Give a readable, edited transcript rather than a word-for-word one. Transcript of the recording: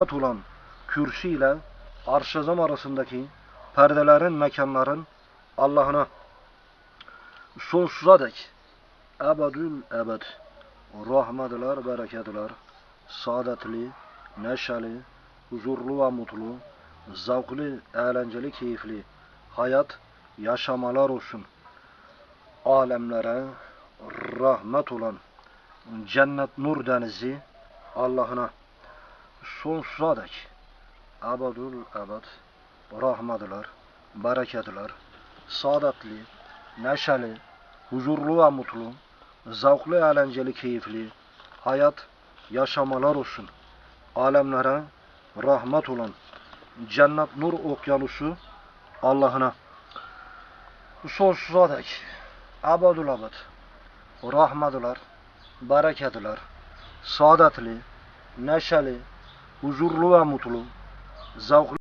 olan kürsü ile arş-ı azam arasındaki perdelerin, mekanların Allah'ına sonsuza dek ebedül ebed rahmetler, bereketler, saadetli, neşeli, huzurlu ve mutlu, zevkli, eğlenceli, keyifli hayat yaşamalar olsun. Alemlere rahmet olan cennet nur denizi Allah'ına sonsuza dek ebedül ebed rahmetler, bereketler, saadetli, neşeli, huzurlu ve mutlu, zevkli, eğlenceli, keyifli hayat yaşamalar olsun. Alemlere rahmet olan cennet nur okyanusu Allah'ına sonsuza dek ebedül ebed rahmetler, bereketler, saadetli, neşeli, huzurlu ve mutlu, zevkli